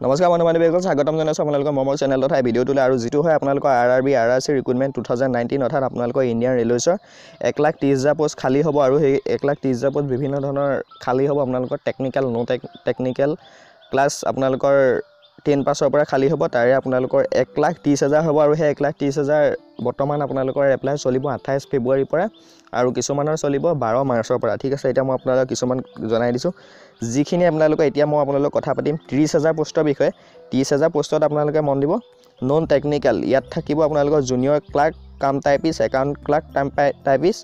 নমস্কাৰ বন্ধু-বান্ধৱীসকল, স্বাগতম জনাইছোঁ আপোনালোকৰ মমৰ চেনেল তথা ভিডিঅ'টোলৈ। আৰু যিটো হয় আপোনালোকৰ RRB RRC ৰিক্ৰুটমেণ্ট 2019 অৰ্থাৎ আপোনালোকৰ ইণ্ডিয়ান ৰেলৱেছৰ 1,30,000 পোষ্ট খালী হ'ব। আৰু সেই 1,30,000 পোষ্ট বিভিন্ন ধৰণৰ খালী হ'ব। আপোনালোকৰ টেকনিকেল টেকনিকেল ক্লাছ আপোনালোকৰ 10 পাছৰ পৰা খালী হ'ব। তাৰে আপোনালোকৰ 1,30,000 হ'ব। আৰু সেই 1,30,000 বৰ্তমান আপোনালোকৰ এপ্লাই চলিব 28 ফেব্ৰুৱাৰীৰ পৰা আৰু কিছুমানৰ চলিব 12 মাৰ্চৰ পৰা। ঠিক আছে, এতিয়া মই আপোনালোকক কিছুমান জনাই দিছোঁ। যিখিনি আপোনালোকে এতিয়া মই আপোনালোকক কথা পাতিম 30,000 পোষ্টৰ বিষয়ে। 30,000 পোষ্টত আপোনালোকে মন দিব নন টেকনিকেল। ইয়াত থাকিব আপোনালোকৰ junior clerk cum typist, account clerk typist,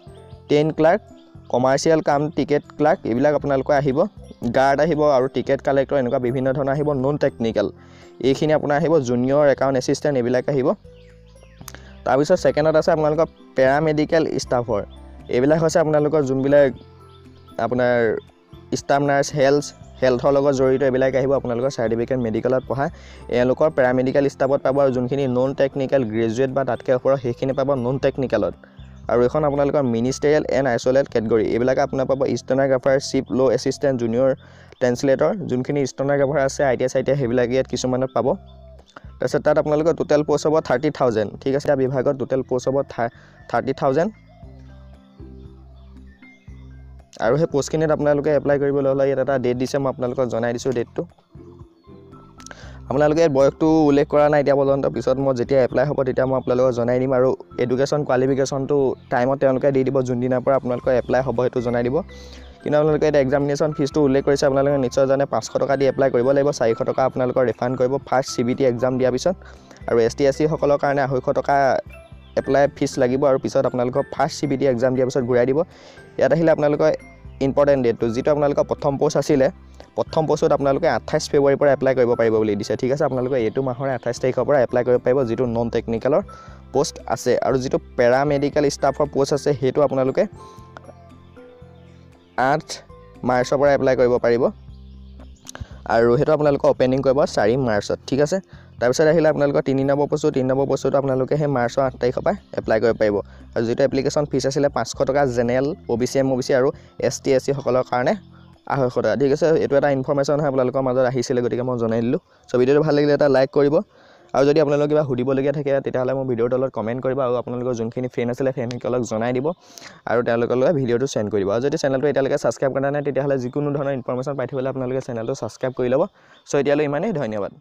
10 clerk, commercial cum ticket clerk, এইবিলাক আপোনালোকৰ আহিব। গাৰ্ড আহিব আৰু টিকেট কালেক্টৰ, এনেকুৱা বিভিন্ন ধৰণৰ আহিব নন টেকনিকেল। এইখিনি আপোনাৰ আহিব জুনিয়ৰ একাউণ্ট এছিষ্টেণ্ট, এইবিলাক আহিব। তাৰপিছত ছেকেণ্ডত আছে আপোনালোকৰ পেৰামেডিকেল ষ্টাফৰ। এইবিলাক হৈছে আপোনালোকৰ যোনবিলাক আপোনাৰ ষ্টাফ নাৰ্ছ, হেল্থৰ লগত জড়িত, এইবিলাক আহিব আপোনালোকৰ চাৰ্টিফিকেট মেডিকেলত পঢ়া। এওঁলোকৰ পেৰামেডিকেল ষ্টাফত পাব। আৰু যোনখিনি নন টেকনিকেল গ্ৰেজুৱেট বা তাতকৈ ওপৰৰ সেইখিনি পাব নন টেকনিকেলত। আৰু এখন আপোনালোকৰ মিনিষ্টেৰিয়েল এণ্ড আইচলেট কেটেগৰী, এইবিলাক আপোনাৰ পাব stenographer, chief law' assistant, junior translator. যোনখিনি ষ্টেন'গ্ৰাফাৰ আছে ITI সেইবিলাক ইয়াত কিছুমানত পাব। তাৰপিছত তাত আপোনালোকৰ টোটেল পষ্ট হ'ব 30,000। ঠিক আছে, বিভাগত টোটেল পষ্ট হ'ব 30,000। আৰু সেই পোষ্টখিনিত আপোনালোকে এপ্লাই কৰিবলৈ হ'লে ইয়াত এটা ডেট দিছে, মই আপোনালোকক জনাই দিছোঁ ডেটটো। আপোনালোকে বয়সটো উল্লেখ কৰা নাই এতিয়া পৰ্যন্ত, পিছত মই যেতিয়া এপ্লাই হ'ব তেতিয়া মই আপোনালোকক জনাই দিম। আৰু এডুকেশ্যন কোৱালিফিকেশ্যনটো টাইমত তেওঁলোকে দি দিব, যোনদিনাৰ পৰা আপোনালোকৰ এপ্লাই হ'ব সেইটো জনাই দিব। কিন্তু আপোনালোকে এতিয়া এক্সামিনেশ্যন ফিজটো উল্লেখ কৰিছে, আপোনালোকে নিশ্চয় জানে 500 টকা দি এপ্লাই কৰিব লাগিব। 400 টকা আপোনালোকৰ ৰিফাণ্ড কৰিব ফাৰ্ষ্ট CBT এক্সাম দিয়াৰ পিছত। আৰু ST SC সকলৰ কাৰণে 250 টকা এপ্লাই ফিজ লাগিব, আৰু পিছত আপোনালোকৰ ফাৰ্ষ্ট CBT এক্সাম দিয়াৰ পিছত ঘূৰাই দিব। ইয়াত আহিলে আপোনালোকৰ ইম্পৰ্টেণ্ট ডেটটো, যিটো আপোনালোকৰ প্ৰথম পোষ্ট আছিলে, প্ৰথম পোষ্টত আপোনালোকে 28 ফেব্ৰুৱাৰীৰ পৰা এপ্লাই কৰিব পাৰিব বুলি দিছে। ঠিক আছে, আপোনালোকে এইটো মাহৰ 28 তাৰিখৰ পৰা এপ্লাই কৰিব পাৰিব, যিটো নন টেকনিকেলৰ পোষ্ট আছে। আৰু যিটো পেৰামেডিকেল ষ্টাফৰ পোষ্ট আছে সেইটো আপোনালোকে 8 মাৰ্চৰ পৰা এপ্লাই কৰিব পাৰিব। আৰু সেইটো আপোনালোকে অপেনিং কৰিব 4 মাৰ্চত। ঠিক আছে, তাৰপিছত আহিলে আপোনালোকৰ 3 নম্বৰ পোষ্টটো আপোনালোকে সেই মাৰ্চৰ 8 তাৰিখৰ পৰা এপ্লাই কৰিব পাৰিব। আৰু যিটো এপ্লিকেশ্যন ফিজ আছিলে 500 টকা জেনেৰেল, OBC MOBC আৰু ST SC সকলৰ কাৰণে 250 টকা। ঠিক আছে, এইটো এটা ইনফৰ্মেশ্যন হয় আপোনালোকৰ মাজত আহিছিলে, গতিকে মই জনাই দিলোঁ। চ' ভিডিঅ'টো ভাল লাগিলে এটা লাইক কৰিব। আৰু যদি আপোনালোকৰ কিবা সুধিবলগীয়া থাকে তেতিয়াহ'লে মোৰ ভিডিঅ'ৰ তলত কমেণ্ট কৰিব। আৰু আপোনালোকৰ যোনখিনি ফ্ৰেণ্ড আছিলে ফ্ৰেণ্ডসকলক জনাই দিব আৰু তেওঁলোকলৈ ভিডিঅ'টো চেণ্ড কৰিব। আৰু যদি চেনেলটো এতিয়ালৈকে ছাবস্ক্ৰাইব কৰা নাই তেতিয়াহ'লে যিকোনো ধৰণৰ ইনফৰ্মেশ্যন পাই থাকিবলৈ আপোনালোকে চেনেলটো ছাবস্ক্ৰাইব কৰি ল'ব। চ' এতিয়ালৈ ইমানেই, ধন্যবাদ।